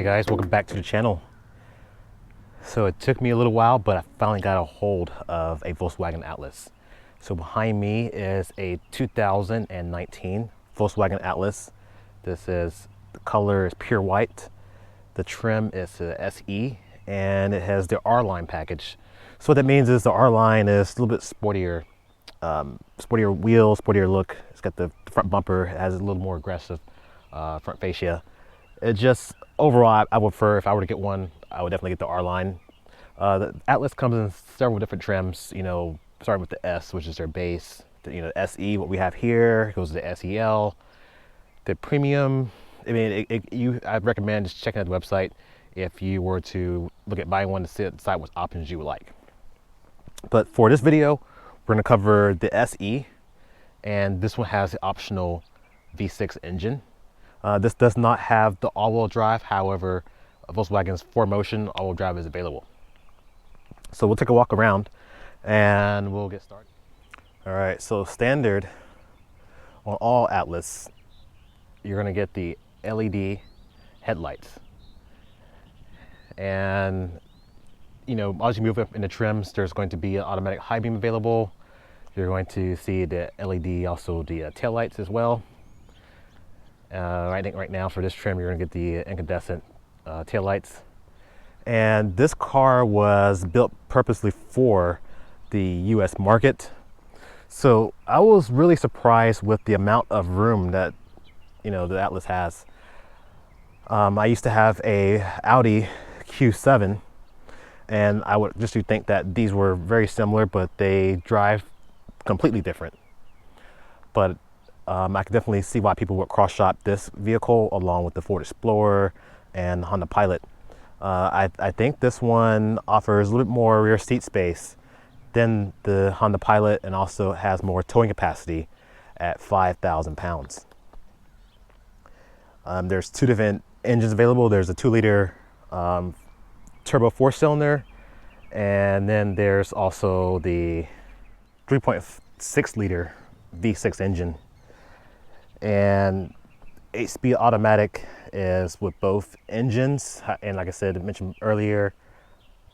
guys, welcome back to the channel. So it took me a little while, but I finally got a hold of a Volkswagen Atlas. So behind me is a 2019 Volkswagen Atlas. The color is pure white. The trim is the SE, and it has the R-Line package. So what that means is the R-Line is a little bit sportier, sportier wheels, sportier look. It's got the front bumper, it has a little more aggressive front fascia. It just, overall, I would prefer, if I were to get one, I would definitely get the R-Line. The Atlas comes in several different trims, you know, starting with the S, which is their base. The SE, what we have here, goes to the SEL. The premium, I mean, I'd recommend just checking out the website if you were to look at buying one to decide what options you would like. But for this video, we're going to cover the SE, and this one has the optional V6 engine. This does not have the all-wheel drive. However, Volkswagen's 4Motion all-wheel drive is available. So we'll take a walk around and we'll get started. All right, so standard on all Atlas, you're going to get the LED headlights. And, you know, as you move up in the trims, there's going to be an automatic high beam available. You're going to see the LED, also the tail lights as well. I think right now for this trim, you're going to get the incandescent tail lights. And this car was built purposely for the US market. So I was really surprised with the amount of room that, you know, the Atlas has. I used to have a Audi Q7, and I would just think that these were very similar, but they drive completely different. But I can definitely see why people would cross-shop this vehicle along with the Ford Explorer and Honda Pilot. I think this one offers a little bit more rear seat space than the Honda Pilot, and also has more towing capacity at 5,000 pounds. There's two different engines available. There's a 2-liter turbo 4-cylinder, and then there's also the 3.6-liter V6 engine. And 8-speed automatic is with both engines, and like I said, I mentioned earlier,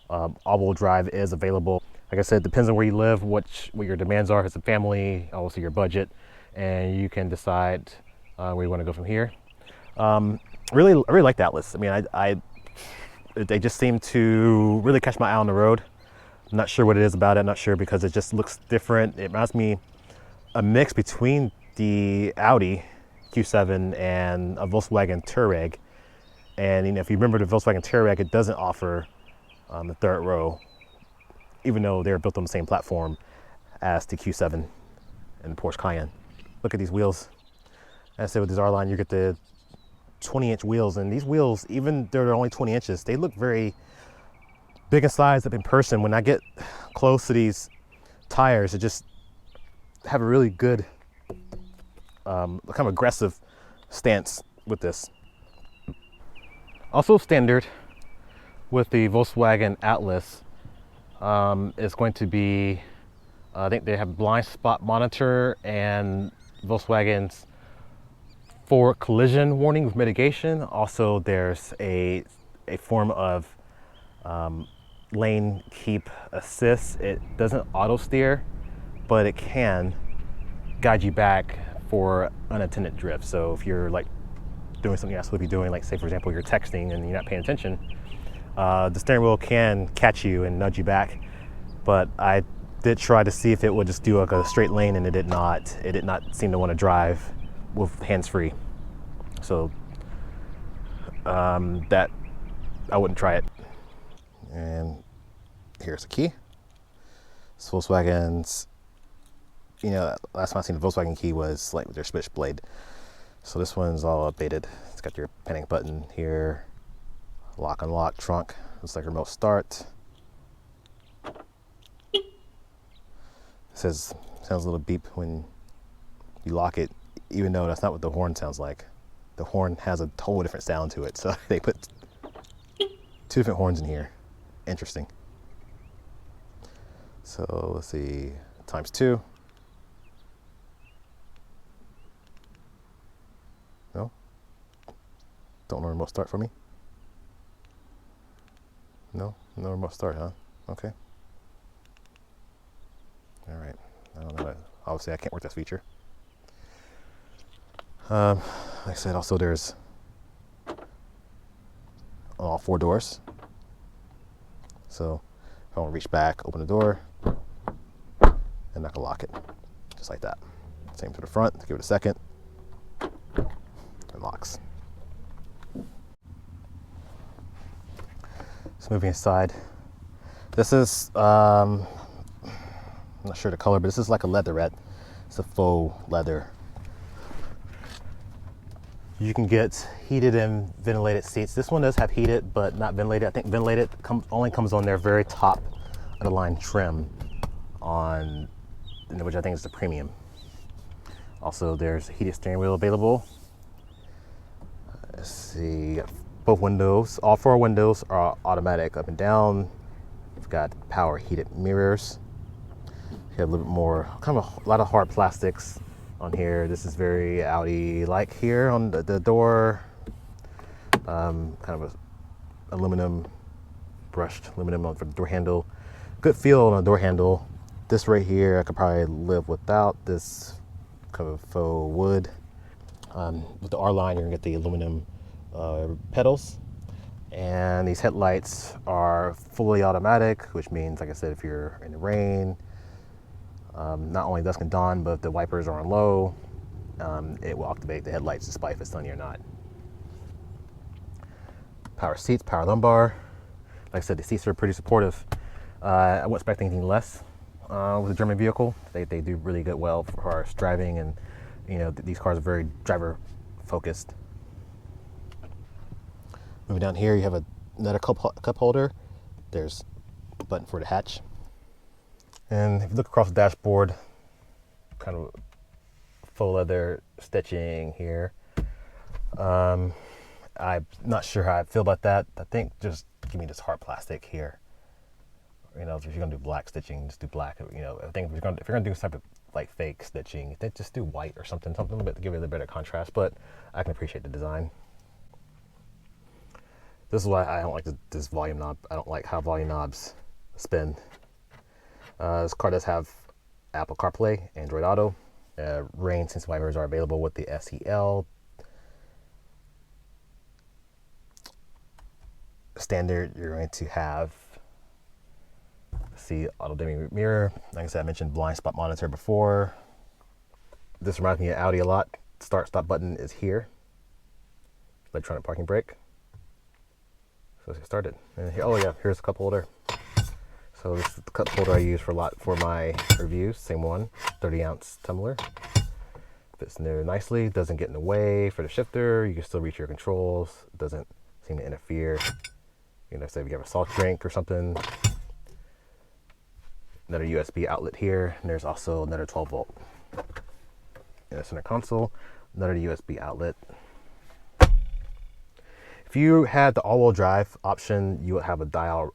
all-wheel drive is available. Like I said, it depends on where you live, what your demands are as a family, also your budget, and you can decide where you want to go from here. I really like the Atlas. I mean, they just seem to really catch my eye on the road. I'm not sure what it is about it. I'm not sure because it just looks different. It reminds me a mix between the Audi Q7 and a Volkswagen Touareg. And you know, if you remember the Volkswagen Touareg, it doesn't offer the third row, even though they're built on the same platform as the Q7 and the Porsche Cayenne. Look at these wheels. As I said, with this R-Line, you get the 20-inch wheels, and these wheels, even though they're only 20 inches, they look very big in size up in person. When I get close to these tires, it just have a really good kind of aggressive stance with this. Also standard with the Volkswagen Atlas is going to be, I think they have blind spot monitor and Volkswagen's forward collision warning with mitigation. Also, there's a form of lane keep assist. It doesn't auto steer, but it can guide you back for unattended drift. So if you're like doing something you're not supposed to be doing, like say for example you're texting and you're not paying attention, the steering wheel can catch you and nudge you back. But I did try to see if it would just do like a straight lane, and it did not. It did not seem to want to drive with hands-free. So that I wouldn't try it. And here's the key. It's Volkswagen's. You know, last time I seen the Volkswagen key was like with their switchblade. So this one's all updated. It's got your panic button here, lock unlock, trunk. Looks like remote start. It sounds a little beep when you lock it, even though that's not what the horn sounds like. The horn has a totally different sound to it. So they put 2 different horns in here. Interesting. So let's see, ×2. No? Don't know remote start for me. No remote start, huh? Okay. All right. I don't know. Obviously, I can't work this feature. Like I said, also there's all 4 doors. So if I want to reach back, open the door, and I can lock it, just like that. Same to the front. Give it a second. It locks. So moving inside, this is I'm not sure the color, but this is like a leatherette. It's a faux leather. You can get heated and ventilated seats. This one does have heated, but not ventilated. I think ventilated only comes on their very top of the line trim, on which I think is the premium. Also, there's a heated steering wheel available. Let's see, both windows, all 4 windows are automatic up and down. You've got power heated mirrors. You have a little bit more, kind of a lot of hard plastics on here. This is very Audi-like here on the door. Kind of a aluminum, brushed aluminum for the door handle. Good feel on the door handle. This right here, I could probably live without this kind of faux wood. With the R-Line, you're gonna get the aluminum pedals. And these headlights are fully automatic, which means, like I said, if you're in the rain, not only dusk and dawn, but if the wipers are on low, it will activate the headlights despite if it's sunny or not. Power seats, power lumbar. Like I said, the seats are pretty supportive. I wouldn't expect anything less with a German vehicle. They do really good well for our driving, and these cars are very driver focused. Moving down here, you have another cup holder. There's a button for the hatch. And if you look across the dashboard, kind of faux leather stitching here. I'm not sure how I feel about that. I think just give me this hard plastic here. If you're gonna do black stitching, just do black. I think if you're gonna do some type of like fake stitching, then just do white or something a little bit to give it a little bit of contrast. But I can appreciate the design. This is why I don't like this volume knob. I don't like how volume knobs spin. This car does have Apple CarPlay, Android Auto. Rain sense wipers are available with the SEL. Standard, you're going to have, see, auto dimming mirror. Like I said, I mentioned blind spot monitor before. This reminds me of Audi a lot. Start stop button is here. Electronic parking brake. So let's get started. And here, oh yeah, here's a cup holder. So this is the cup holder I use for my reviews. Same one, 30-ounce tumbler. Fits in there nicely. Doesn't get in the way for the shifter. You can still reach your controls. Doesn't seem to interfere. Say if you have a soft drink or something. Another USB outlet here, and there's also another 12-volt. In the center console, another USB outlet. If you had the all-wheel drive option, you would have a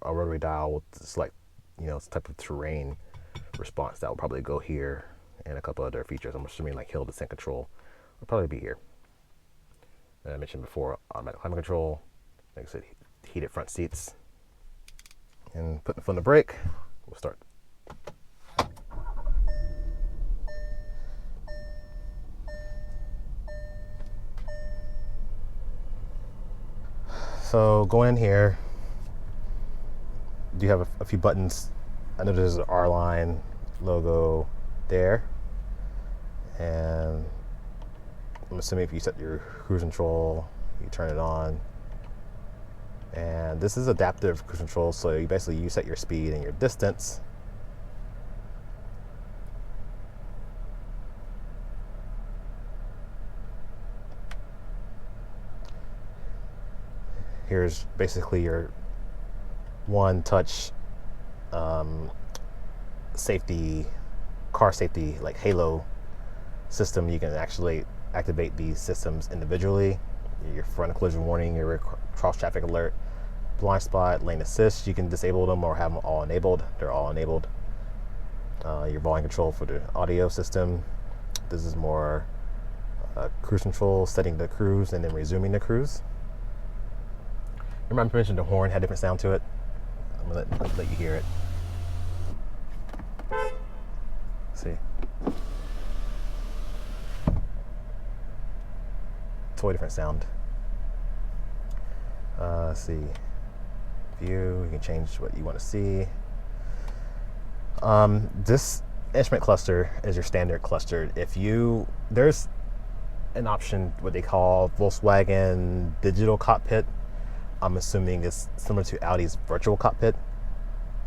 rotary dial with select, some type of terrain response that will probably go here, and a couple other features. I'm assuming like hill descent control will probably be here. And I mentioned before, automatic climate control. Like I said, heated front seats. And putting the foot on the brake, we'll start. So going in here, do you have a few buttons. I know there's an R-Line logo there, and I'm assuming if you set your cruise control, you turn it on. And this is adaptive cruise control, so you set your speed and your distance. Here's basically your one-touch car safety, like Halo system. You can actually activate these systems individually. Your front collision warning, your cross traffic alert, blind spot, lane assist. You can disable them or have them all enabled. They're all enabled. Your volume control for the audio system. This is more cruise control, setting the cruise and then resuming the cruise. Remember I mentioned the horn had different sound to it. I'm gonna let you hear it. See, totally different sound. Let's see, view. You can change what you want to see. This instrument cluster is your standard cluster. There's an option, what they call Volkswagen digital cockpit. I'm assuming it's similar to Audi's virtual cockpit,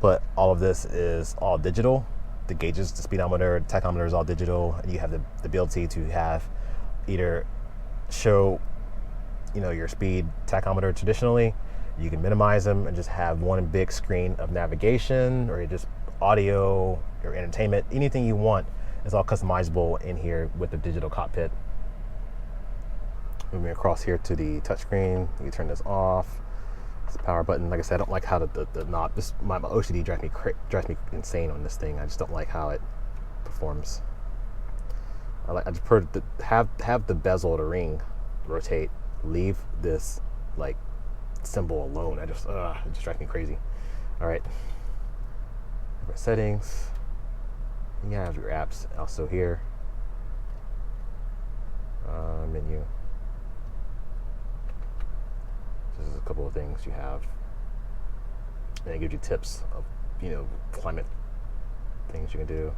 but all of this is all digital. The gauges, the speedometer, the tachometer is all digital, and you have the ability to have either show, your speed tachometer traditionally. You can minimize them and just have one big screen of navigation, or just audio or entertainment. Anything you want is all customizable in here with the digital cockpit. Moving across here to the touchscreen, you can turn this off. It's the power button. Like I said, I don't like how the knob. My OCD drives me insane on this thing. I just don't like how it performs. I just prefer to have the bezel or the ring rotate. Leave this like symbol alone. It just drives me crazy. All right. Different settings. You have your apps also here. Menu. This is a couple of things you have, and it gives you tips of climate things you can do.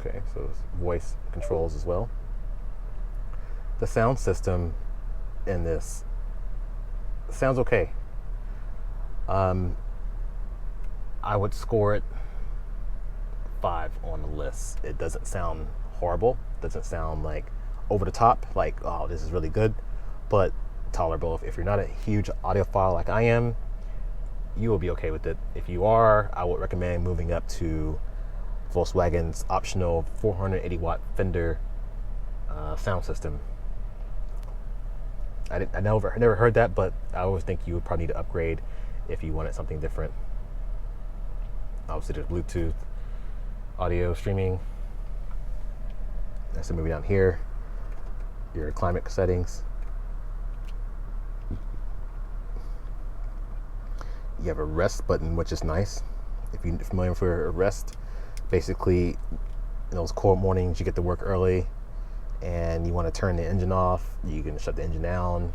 Okay, so it's voice controls as well. The sound system in this sounds okay. I would score it 5 on the list. It doesn't sound horrible. Doesn't sound like over the top, like, oh, this is really good, but tolerable. If you're not a huge audiophile like I am, you will be okay with it. If you are, I would recommend moving up to Volkswagen's optional 480 watt Fender sound system. I never heard that, but I always think you would probably need to upgrade if you wanted something different. Obviously, there's Bluetooth audio streaming. That's moving down here. Your climate settings. You have a rest button, which is nice. If you're familiar with a rest, basically, in those cold mornings, you get to work early and you want to turn the engine off, you can shut the engine down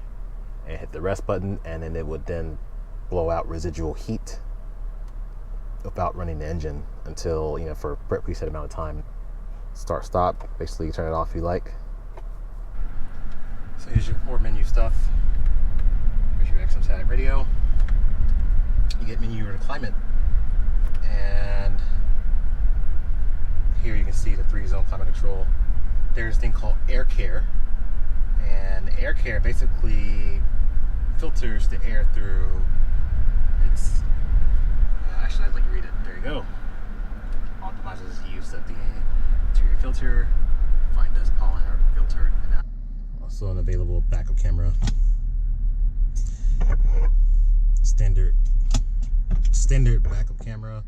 and hit the rest button, and then it would then blow out residual heat without running the engine until, for a preset amount of time. Start, stop, basically you turn it off if you like. So here's your more menu stuff. Here's your XM static radio. You get menu or climate, and here you can see the 3-zone climate control. There's a thing called air care, and air care basically filters the air through. It's actually, I'd like to read it. There you go. Optimizes the use of the interior filter, fine dust, pollen, or filtered. Also an available backup camera. Standard backup camera.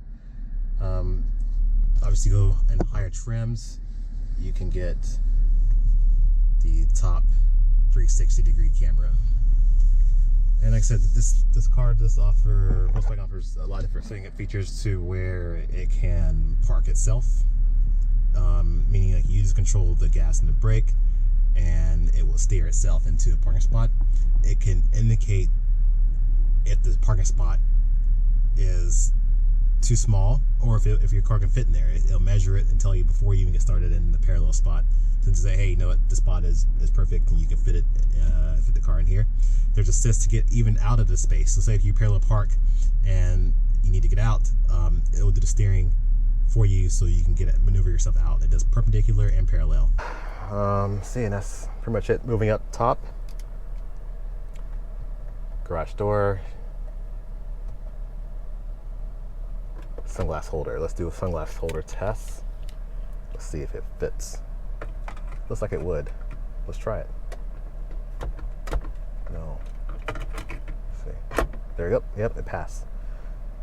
Obviously, go in higher trims, you can get the top 360-degree camera. And like I said, this car does offer, Volkswagen offers a lot of different setting features to where it can park itself, meaning like you just control the gas and the brake, and it will steer itself into a parking spot. It can indicate if the parking spot is too small, or if your car can fit in there. It'll measure it and tell you before you even get started in the parallel spot, to say, hey, you know what, this spot is perfect and you can fit the car in here. There's assist to get even out of the space. So say if you parallel park and you need to get out, it will do the steering for you so you can maneuver yourself out. It does perpendicular and parallel. See, and that's pretty much it. Moving up top, garage door, sunglass holder. Let's do a sunglass holder test. Let's see if it fits. Looks like it would. Let's try it. No. Let's see. There you go. Yep, it passed.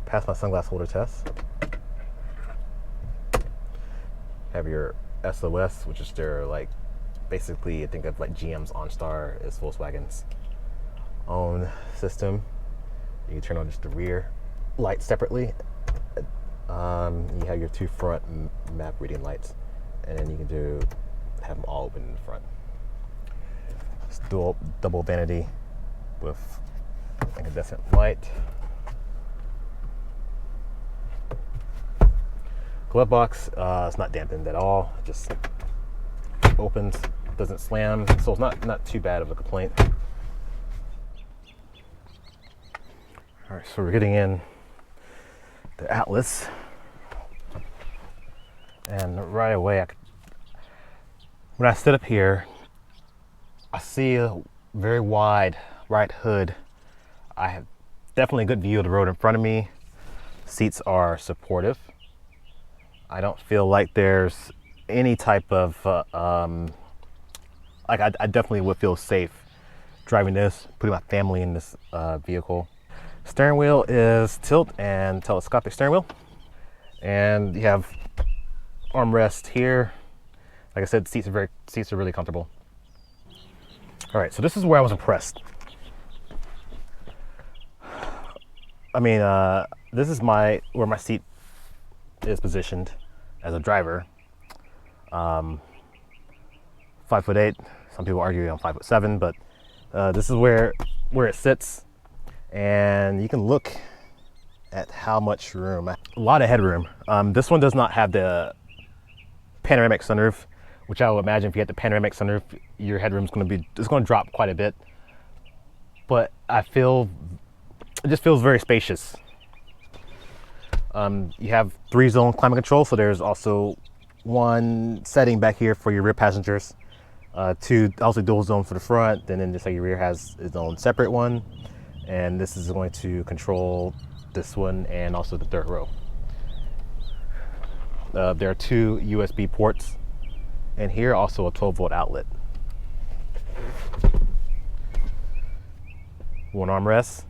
Passed my sunglass holder test. Have your SOS, which is their like Basically, think of like GM's OnStar is Volkswagen's own system. You can turn on just the rear lights separately. You have your two front map reading lights, and then you can have them all open in the front. It's double vanity with incandescent light. Glove box, it's not dampened at all. It just opens, doesn't slam, so it's not too bad of a complaint. All right, so we're getting in the Atlas, and right away, when I sit up here, I see a very wide right hood. I have definitely a good view of the road in front of me. Seats are supportive. I don't feel like there's any type of I definitely would feel safe driving this, putting my family in this vehicle. Steering wheel is tilt and telescopic steering wheel, and you have armrest here. Like I said, seats are really comfortable. All right, so this is where I was impressed. I mean, this is where my seat is positioned as a driver. 5'8". Some people argue I'm 5'7", but this is where it sits, and you can look at how much room. A lot of headroom. This one does not have the panoramic sunroof, which I would imagine if you had the panoramic sunroof, your headroom's going to drop quite a bit. But it just feels very spacious. You have 3-zone climate control, so there's also one setting back here for your rear passengers. Two, also dual zone for the front, and then just like your rear has its own separate one. And this is going to control this one and also the third row. There are 2 USB ports, and here also a 12-volt outlet. One armrest.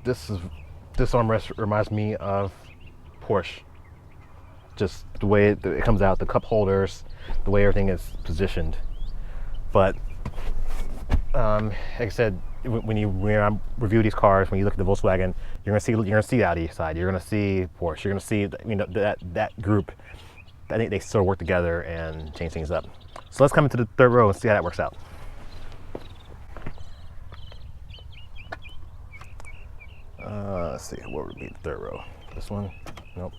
This armrest reminds me of Porsche. Just the way it comes out, the cup holders, the way everything is positioned. But like I said, when I review these cars, when you look at the Volkswagen, you're gonna see Audi side, you're gonna see Porsche, you're gonna see that group. I think they sort of work together and change things up. So let's come into the third row and see how that works out. Let's see, what would be the third row? This one? Nope.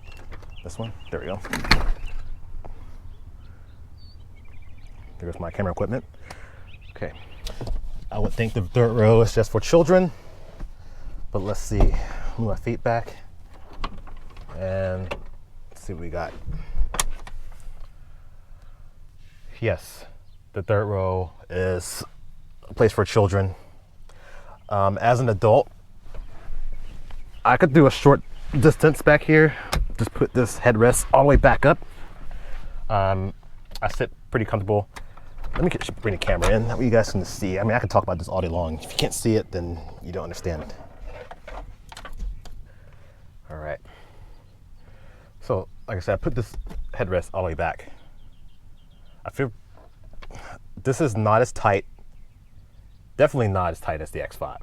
This one? There we go. There's my camera equipment. Okay. I would think the third row is just for children, but let's see. Move my feet back and see what we got. Yes, the third row is a place for children. As an adult, I could do a short distance back here. Just put this headrest all the way back up. I sit pretty comfortable. Let me bring the camera in, that way you guys can see. I mean, I can talk about this all day long. If you can't see it, then you don't understand. All right. So, like I said, I put this headrest all the way back. I feel this is not as tight, definitely not as tight as the X5.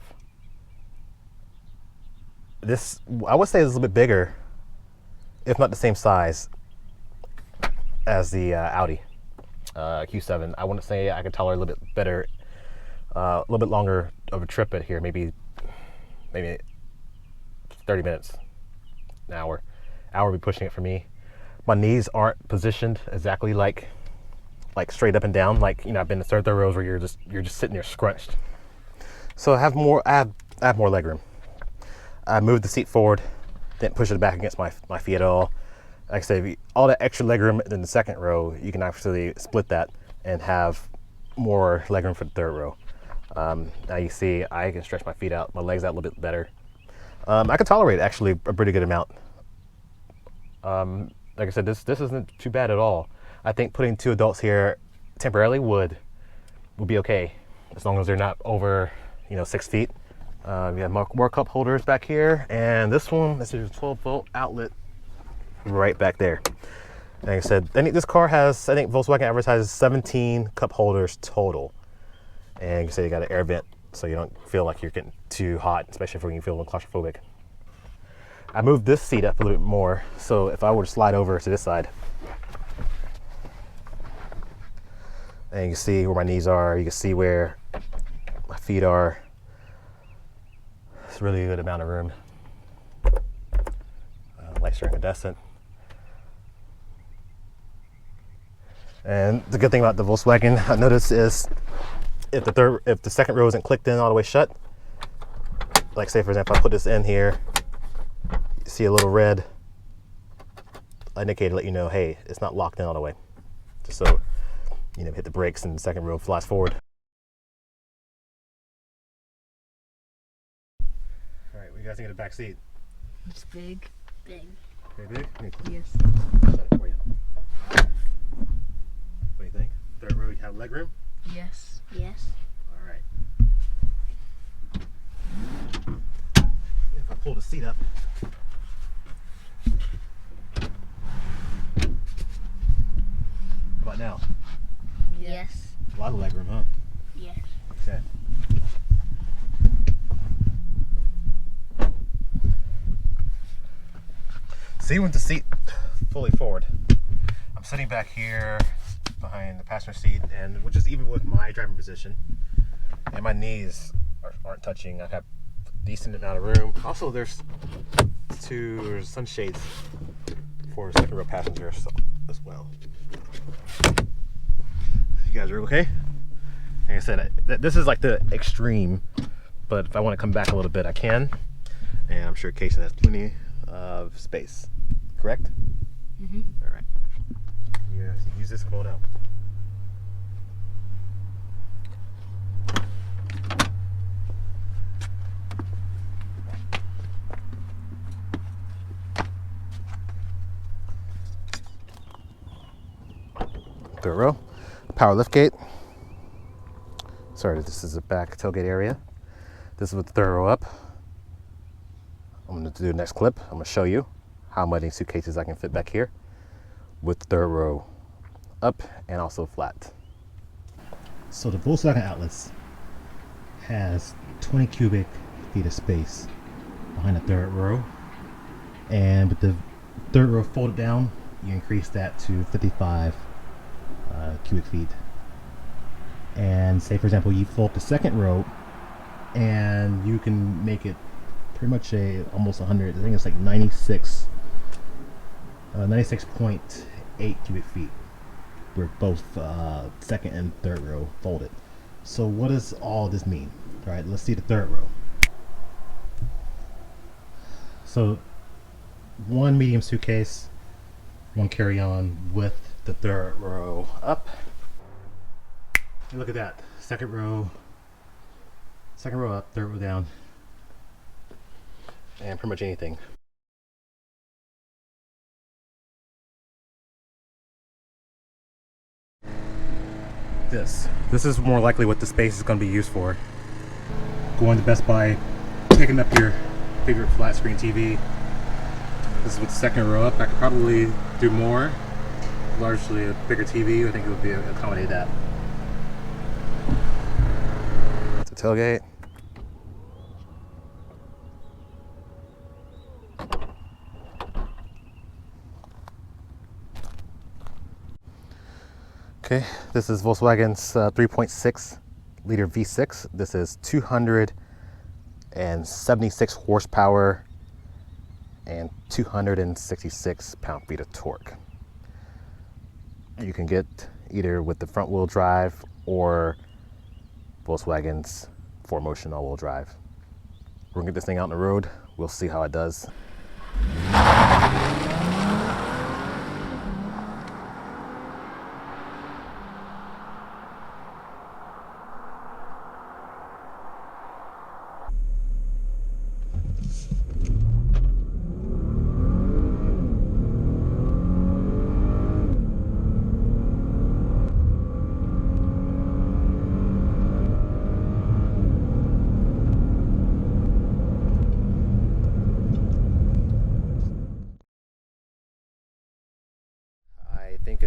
This, I would say, is a little bit bigger, if not the same size as the Audi Q7. I wouldn't say I could tolerate a little bit better, a little bit longer of a trip at here, maybe 30 minutes, an hour. Hour would be pushing it for me. My knees aren't positioned exactly like straight up and down. Like, I've been in third rows where you're just sitting there scrunched. So I have more legroom. I moved the seat forward, didn't push it back against my feet at all. Like I said, all that extra legroom in the second row, you can actually split that and have more legroom for the third row. Now you see I can stretch my feet out, my legs out a little bit better. I can tolerate actually a pretty good amount. Like I said, this isn't too bad at all. I think putting 2 adults here temporarily would be okay, as long as they're not over 6 feet. We have more cup holders back here, and this is a 12-volt outlet right back there. Like I said, this car has, I think Volkswagen advertises 17 cup holders total. And you say you got an air vent so you don't feel like you're getting too hot, especially when you feel claustrophobic. I moved this seat up a little bit more, so if I were to slide over to this side, and you can see where my knees are, you can see where my feet are. It's a really good amount of room. Lights are incandescent. And the good thing about the Volkswagen, I noticed, is if the second row isn't clicked in all the way shut, like say for example, I put this in here, you see a little red indicator to let you know, hey, it's not locked in all the way. Just so, you know, hit the brakes and the second row flies forward. All right, what do you guys think of the back seat? It's big. Big. Very big? Yes. Shut it for you. What do you think? Third row, you have leg room? Yes. Yes. All right. If I pull the seat up, how about now? Yes. A lot of leg room, huh? Yes. Okay. See, with the seat fully forward, I'm sitting back here behind the passenger seat, and which is even with my driving position, and my knees aren't touching. I have a decent amount of room. Also, there's sunshades for second row passengers as well. You guys are okay? Like I said, this is like the extreme, but if I want to come back a little bit, I can. And I'm sure Casey has plenty of space. Correct? Mm-hmm. All right. Yeah, so use this phone out. Third row, power lift gate. Sorry, this is the back tailgate area. This is with the third row up. I'm going to do the next clip. I'm going to show you how many suitcases I can fit back here with the third row up and also flat. So the Volkswagen Atlas has 20 cubic feet of space behind the third row, and with the third row folded down, you increase that to 55 cubic feet. And say for example you fold the second row, and you can make it pretty much almost 100. I think it's like 96.8 cubic feet where both second and third row folded. So what does all this mean? All right, let's see the third row. So one medium suitcase, one carry-on with the third row up. And look at that, second row up, third row down, and pretty much anything. This is more likely what the space is going to be used for. Going to Best Buy, picking up your favorite flat screen TV. This is with the second row up. I could probably do more. Largely a bigger TV, I think it would be accommodate that. It's a tailgate. Okay, this is Volkswagen's 3.6 liter V6. This is 276 horsepower and 266 pound-feet of torque. You can get either with the front wheel drive or Volkswagen's 4Motion all-wheel drive. We're gonna get this thing out on the road. We'll see how it does.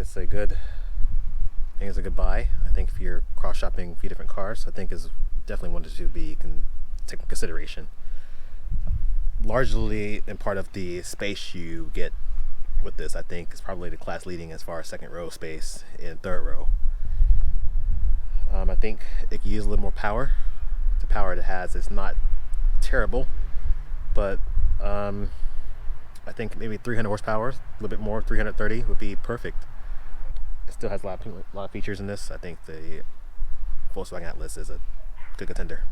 it's a good buy. I think if you're cross shopping a few different cars, I think is definitely one to be taken into consideration. Largely in part of the space you get with this, I think is probably the class leading as far as second row space and third row. I think it can use a little more power. The power it has is not terrible, but I think maybe 300 horsepower, a little bit more, 330 would be perfect. It still has a lot of features in this. I think the Volkswagen Atlas is a good contender.